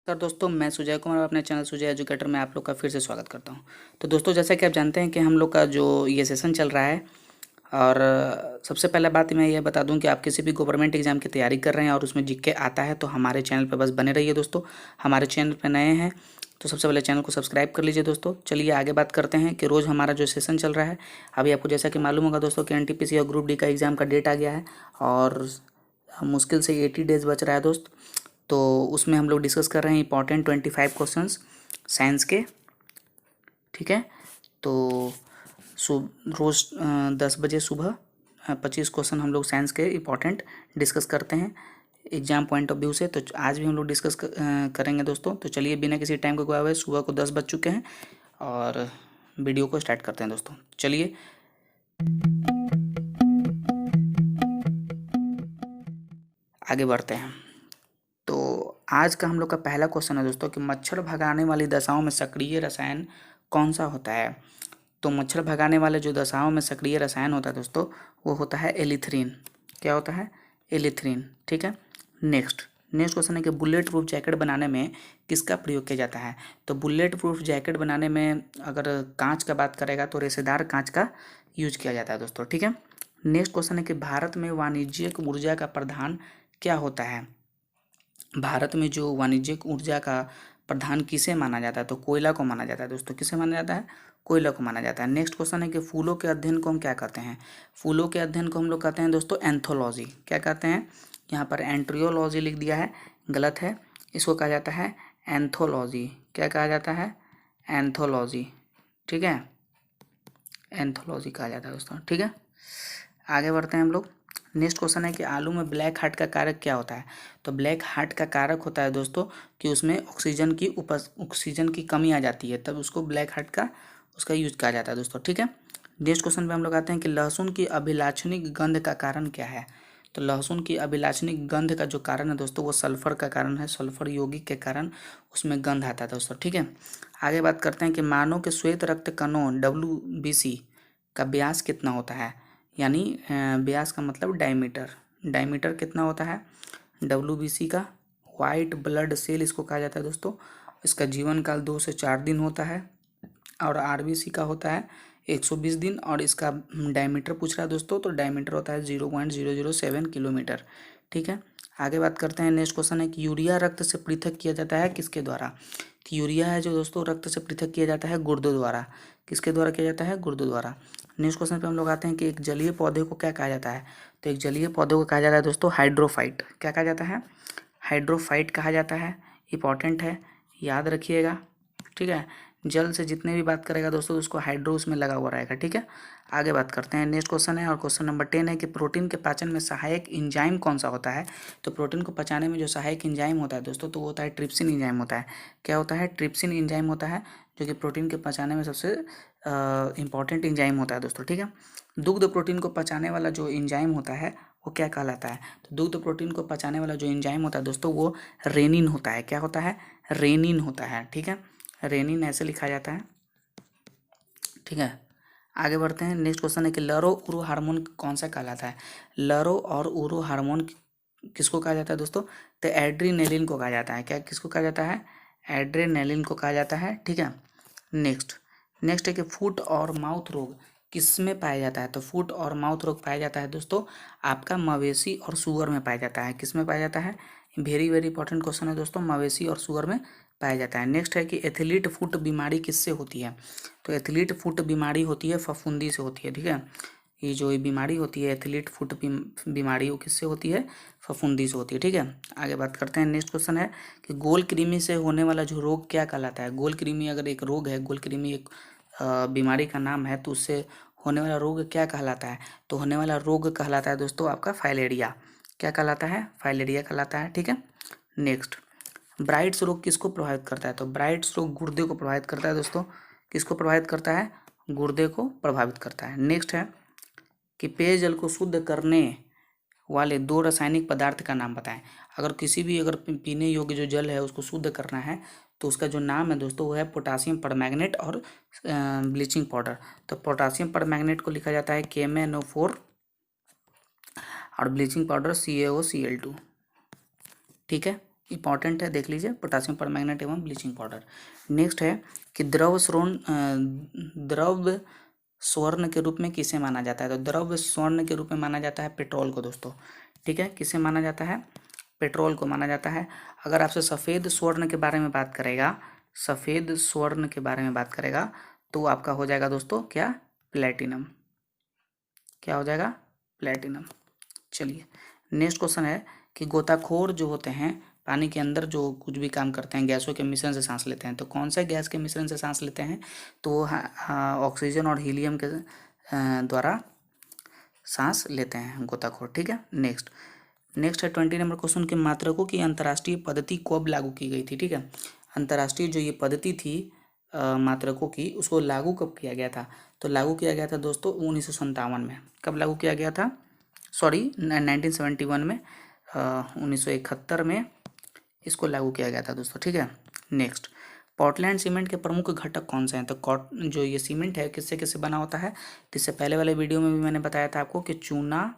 Sir दोस्तों, मैं सुजय कुमार अपने चैनल सुजय एजुकेटर में आप लोग का फिर से स्वागत करता हूं। तो दोस्तों, जैसा कि आप जानते हैं कि हम लोग का जो ये सेशन चल रहा है और सबसे पहला बात मैं ये बता दूं कि आप किसी भी गवर्नमेंट एग्जाम की तैयारी कर रहे हैं और उसमें जीके आता है तो हमारे चैनल पर बस बने रहिए दोस्तों। हमारे चैनल पर नए हैं तो सबसे पहले चैनल को सब्सक्राइब कर लीजिए दोस्तों। चलिए आगे बात करते हैं कि रोज़ हमारा जो सेशन चल रहा है, अभी आपको जैसा कि मालूम होगा दोस्तों कि एनटीपीसी और ग्रुप डी का एग्ज़ाम का डेट आ गया है और मुश्किल से 80 डेज़ बच रहा है दोस्त। तो उसमें हम लोग डिस्कस कर रहे हैं इंपॉर्टेंट 25 क्वेश्चंस साइंस के। ठीक है, तो रोज़ 10 बजे सुबह 25 क्वेश्चन हम लोग साइंस के इंपॉर्टेंट डिस्कस करते हैं एग्जाम पॉइंट ऑफ व्यू से। तो आज भी हम लोग डिस्कस करेंगे दोस्तों। तो चलिए बिना किसी टाइम को गवाए हुए, सुबह को 10 बज चुके हैं और वीडियो को स्टार्ट करते हैं दोस्तों। चलिए आगे बढ़ते हैं। तो आज का हम लोग का पहला क्वेश्चन है दोस्तों कि मच्छर भगाने वाली दशाओं में सक्रिय रसायन कौन सा होता है। तो मच्छर भगाने वाले जो दशाओं में सक्रिय रसायन होता है दोस्तों, वो होता है एलिथ्रीन। क्या होता है? एलिथ्रीन। ठीक है, नेक्स्ट क्वेश्चन है कि बुलेट प्रूफ जैकेट बनाने में किसका प्रयोग किया जाता है। तो बुलेट प्रूफ जैकेट बनाने में अगर कांच का बात करेगा तो रेशेदार कांच का यूज किया जाता है दोस्तों। ठीक है, नेक्स्ट क्वेश्चन है कि भारत में वाणिज्यिक ऊर्जा का प्रधान क्या होता है। भारत में जो वाणिज्यिक ऊर्जा का प्रधान किसे माना जाता है, तो कोयला को माना जाता है दोस्तों। किसे माना जाता है? कोयला को माना जाता है। नेक्स्ट क्वेश्चन है कि फूलों के अध्ययन को हम क्या कहते हैं। फूलों के अध्ययन को हम लोग कहते हैं दोस्तों एंथोलॉजी। क्या कहते हैं? यहाँ पर एंट्रियोलॉजी लिख दिया है, गलत है। इसको कहा जाता है एंथोलॉजी। क्या कहा जाता है? एंथोलॉजी। ठीक है, एंथोलॉजी कहा जाता है दोस्तों। ठीक है, आगे बढ़ते हैं हम लोग। नेक्स्ट क्वेश्चन है कि आलू में ब्लैक हार्ट का कारक क्या होता है। तो ब्लैक हार्ट का कारक होता है दोस्तों कि उसमें ऑक्सीजन की कमी आ जाती है, तब उसको ब्लैक हार्ट का उसका यूज किया जाता है दोस्तों। ठीक है, नेक्स्ट क्वेश्चन पे हम लोग आते हैं कि लहसुन की अभिलाक्षणिक गंध का कारण क्या है। तो लहसुन की अभिलाक्षणिक गंध का जो कारण है दोस्तों, वो सल्फर का कारण है। सल्फर यौगिक के कारण उसमें गंध आता है दोस्तों। ठीक है, आगे बात करते हैं कि मानव के श्वेत रक्त कणों WBC का व्यास कितना होता है। यानी व्यास का मतलब डायमीटर। डायमीटर कितना होता है WBC का। वाइट ब्लड सेल इसको कहा जाता है दोस्तों। इसका जीवन काल 2 से 4 दिन होता है और RBC का होता है 120 दिन। और इसका डायमीटर पूछ रहा है दोस्तों, तो डायमीटर होता है 0.007 किलोमीटर। ठीक है, आगे बात करते हैं। नेक्स्ट क्वेश्चन है कि यूरिया रक्त से पृथक किया जाता है किसके द्वारा। तो यूरिया है जो दोस्तों रक्त से पृथक किया जाता है गुर्दों द्वारा। किसके द्वारा किया जाता है? गुर्दों द्वारा। नेक्स्ट क्वेश्चन पे हम लोग आते हैं कि एक जलीय पौधे को क्या कहा जाता है। तो एक जलीय पौधे को कहा जाता है दोस्तों हाइड्रोफाइट। क्या कहा जाता है? हाइड्रोफाइट कहा जाता है। इंपॉर्टेंट है, याद रखिएगा। ठीक है, जल से जितने भी बात करेगा दोस्तों उसको हाइड्रो उसमें लगा हुआ रहेगा। ठीक है, आगे बात करते हैं। नेक्स्ट क्वेश्चन है और क्वेश्चन नंबर 10 है कि प्रोटीन के पाचन में सहायक इंजाइम कौन सा होता है। तो प्रोटीन को पचाने में जो सहायक इंजाइम होता है दोस्तों, तो वो होता है ट्रिप्सिन इंजाइम होता है। क्या होता है? ट्रिप्सिन इंजाइम होता है, जो कि प्रोटीन के पचाने में सबसे इंपॉर्टेंट इंजाइम होता है दोस्तों। ठीक है, दुग्ध प्रोटीन को पचाने वाला जो इंजाइम होता है वो क्या कहलाता है। तो दुग्ध प्रोटीन को पचाने वाला जो इंजाइम होता है दोस्तों, वो रेनिन होता है। क्या होता है? रेनिन होता है। ठीक है, रेनिन ऐसे लिखा जाता है। ठीक है, आगे बढ़ते हैं। नेक्स्ट क्वेश्चन है कि लरो उरो हार्मोन कौन सा कहलाता है। लरो और उरो हार्मोन किसको कहा जाता है दोस्तों? तो एड्रीनेलिन को कहा जाता है। क्या किसको कहा जाता है? एड्रेनेलिन को कहा जाता है। ठीक है, नेक्स्ट है कि फुट और माउथ रोग किस में पाया जाता है। तो फुट और माउथ रोग पाया जाता है दोस्तों आपका मवेशी और सुअर में पाया जाता है। किस में पाया जाता है? वेरी वेरी इंपॉर्टेंट क्वेश्चन है दोस्तों, मवेशी और सुअर में पाया जाता है। नेक्स्ट है कि एथलीट फुट बीमारी किससे होती है। तो एथलीट फुट बीमारी होती है फफूंदी से होती है। ठीक है, ये जो ये बीमारी होती है एथलीट फुट बीमारी, वो किससे होती है? फफूंदी से होती है। ठीक है, आगे बात करते हैं। नेक्स्ट क्वेश्चन है कि गोल कृमि से होने वाला जो रोग क्या कहलाता है। गोल कृमि अगर एक रोग है, गोल कृमि एक बीमारी का नाम है, तो उससे होने वाला रोग क्या कहलाता है। तो होने वाला रोग कहलाता है दोस्तों आपका फाइलेरिया। क्या कहलाता है? फाइलेरिया कहलाता है। ठीक है, नेक्स्ट ब्राइट्स रोग किसको प्रभावित करता है। तो ब्राइट्स रोग गुर्दे को प्रभावित करता है दोस्तों। किसको प्रभावित करता है? गुर्दे को प्रभावित करता है। नेक्स्ट है कि पेयजल को शुद्ध करने वाले 2 रासायनिक पदार्थ का नाम बताएं। अगर किसी भी पीने योग्य जो जल है उसको शुद्ध करना है तो उसका जो नाम है दोस्तों वो है पोटासियम परमैंगनेट और ब्लीचिंग पाउडर। तो पोटासियम परमैंगनेट को लिखा जाता है KMnO4 और ब्लीचिंग पाउडर CaOCl2। ठीक है, इंपॉर्टेंट है, देख लीजिए, पोटासियम परमैंगनेट एवं ब्लीचिंग पाउडर। नेक्स्ट है कि द्रव स्वर्ण के रूप में किसे माना जाता है? तो द्रव्य स्वर्ण के रूप में माना जाता है पेट्रोल को दोस्तों, ठीक है। किसे माना जाता है? पेट्रोल को माना जाता है। अगर आपसे सफ़ेद स्वर्ण के बारे में बात करेगा, सफ़ेद स्वर्ण के बारे में बात करेगा, तो आपका हो जाएगा दोस्तों क्या? प्लेटिनम। क्या हो जाएगा? प्लेटिनम। चलिए नेक्स्ट क्वेश्चन है कि गोताखोर जो होते हैं पानी के अंदर जो कुछ भी काम करते हैं, गैसों के मिश्रण से सांस लेते हैं, तो कौन सा गैस के मिश्रण से सांस लेते हैं? तो वो ऑक्सीजन और हीलियम के द्वारा सांस लेते हैं गोताखोर, ठीक है। नेक्स्ट है 20 नंबर क्वेश्चन कि मात्रकों की अंतर्राष्ट्रीय पद्धति कब लागू की गई थी, ठीक है। अंतर्राष्ट्रीय जो ये पद्धति थी मात्रकों की, उसको लागू कब किया गया था? तो लागू किया गया था दोस्तों 1957 में। कब लागू किया गया था? सॉरी 1971 में, 1971 में इसको लागू किया गया था दोस्तों, ठीक है। नेक्स्ट, पोर्टलैंड सीमेंट के प्रमुख घटक कौन से हैं? तो जो ये सीमेंट है किससे किससे बना होता है? तो इससे पहले वाले वीडियो में भी मैंने बताया था आपको कि चूना,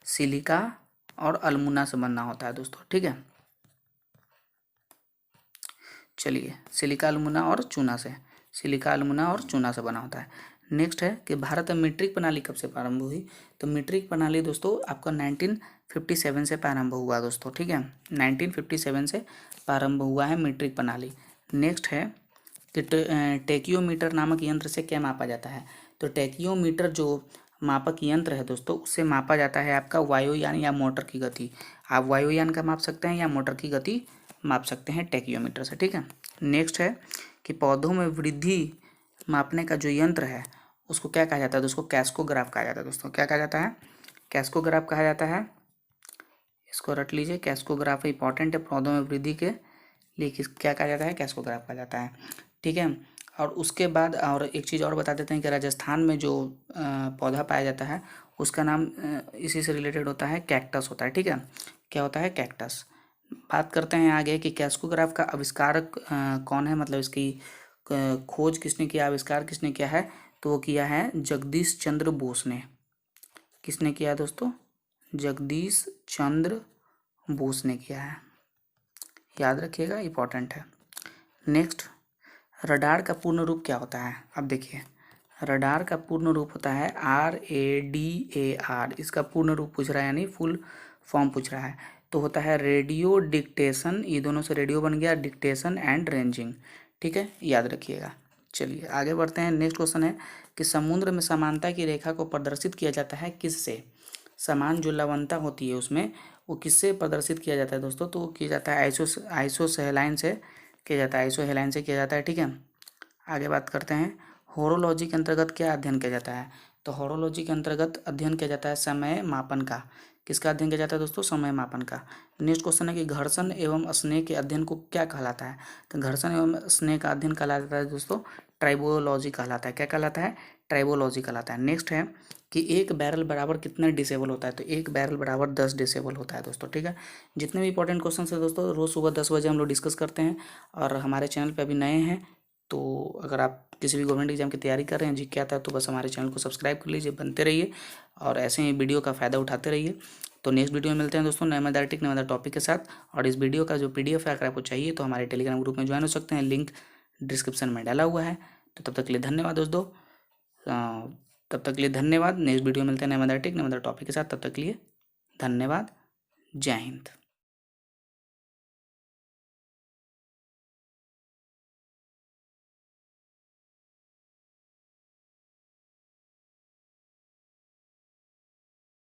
सिलिका और अल्मुना से बनना होता है दोस्तों, ठीक है। चलिए सिलिका अल्मुना और चूना से, सिलिका अल्मुना और चूना से बना होता है। नेक्स्ट है कि भारत में मीट्रिक प्रणाली कब से प्रारंभ हुई? तो मीट्रिक प्रणाली दोस्तों आपका 1957 से प्रारंभ हुआ दोस्तों, ठीक है। 1957 से प्रारंभ हुआ है मीट्रिक प्रणाली। नेक्स्ट है कि टेकियोमीटर नामक यंत्र से क्या मापा जाता है? तो टेकियोमीटर जो मापक यंत्र है दोस्तों, उससे मापा जाता है आपका वायुयान या मोटर की गति। आप वायुयान का माप सकते हैं या मोटर की गति माप सकते हैं टेकियोमीटर से, ठीक है। नेक्स्ट है कि पौधों में वृद्धि मापने का जो यंत्र है उसको क्या कहा जाता है? दोस्तों कैस्कोग्राफ कहा जाता है दोस्तों। क्या कहा जाता है? कैस्कोग्राफ कहा जाता है। इसको रट लीजिए, कैस्कोग्राफ इंपॉर्टेंट है पौधों में वृद्धि के लिए। क्या कहा जाता है? कैस्कोग्राफ कहा जाता है, ठीक है। और उसके बाद और एक चीज़ और बता देते हैं कि राजस्थान में जो पौधा पाया जाता है उसका नाम इसी से रिलेटेड होता है, कैक्टस होता है, ठीक है। क्या होता है? कैक्टस। बात करते हैं आगे कि कैस्कोग्राफ का आविष्कारक कौन है, मतलब इसकी खोज किसने किया, आविष्कार किसने किया है? तो वो किया है जगदीश चंद्र बोस ने। किसने किया दोस्तों? जगदीश चंद्र बोस ने किया है, याद रखिएगा, इंपॉर्टेंट है। नेक्स्ट, रडार का पूर्ण रूप क्या होता है? अब देखिए, रडार का पूर्ण रूप होता है RADAR। इसका पूर्ण रूप पूछ रहा है, यानी फुल फॉर्म पूछ रहा है। तो होता है रेडियो डिक्टेशन, ये दोनों से रेडियो बन गया, डिक्टेशन एंड रेंजिंग, ठीक है, याद रखिएगा। चलिए आगे बढ़ते हैं। नेक्स्ट क्वेश्चन है कि समुद्र में समानता की रेखा को प्रदर्शित किया जाता है किससे? समान जो लवणता होती है उसमें वो किससे प्रदर्शित किया जाता है दोस्तों? तो वो किया जाता है आइसोहेलाइन से किया जाता है, आइसोहेलाइन से किया जाता है, ठीक है। आगे बात करते हैं, होरोलॉजी के अंतर्गत क्या अध्ययन किया जाता है? तो होरोलॉजी के अंतर्गत अध्ययन किया जाता है समय मापन का। किसका अध्ययन किया जाता है दोस्तों? समय मापन का। नेक्स्ट क्वेश्चन है कि घर्षण एवं स्नेह के अध्ययन को क्या कहलाता है? तो घर्षण एवं स्नेह का अध्ययन कहलाता है दोस्तों ट्राइबोलॉजी कहलाता है। क्या कहलाता है? ट्राइबोलॉजी कहलाता है। नेक्स्ट है कि एक बैरल बराबर कितना डिसेबल होता है? तो एक बैरल बराबर 10 डिसेबल होता है दोस्तों, ठीक है। जितने भी इंपॉर्टेंट क्वेश्चन है दोस्तों रोज़ सुबह 10 बजे हम लोग डिस्कस करते हैं। और हमारे चैनल पे अभी नए हैं तो अगर आप किसी भी गवर्नमेंट एग्जाम की तैयारी कर रहे हैं, जी क्या था, तो बस हमारे चैनल को सब्सक्राइब कर लीजिए, बनते रहिए और ऐसे ही वीडियो का फ़ायदा उठाते रहिए। तो नेक्स्ट वीडियो में मिलते हैं दोस्तों नए मैथमेटिक्स नए टॉपिक के साथ। और इस वीडियो का जो PDF है अगर आपको चाहिए तो हमारे टेलीग्राम ग्रुप में ज्वाइन हो सकते हैं, लिंक डिस्क्रिप्शन में डाला हुआ है। तो तब तक के लिए धन्यवाद दोस्तों, तब तक के लिए धन्यवाद। नेक्स्ट वीडियो मिलते हैं नए मैथमेटिक्स नए टॉपिक के साथ, तब तक के लिए धन्यवाद। जय हिंद।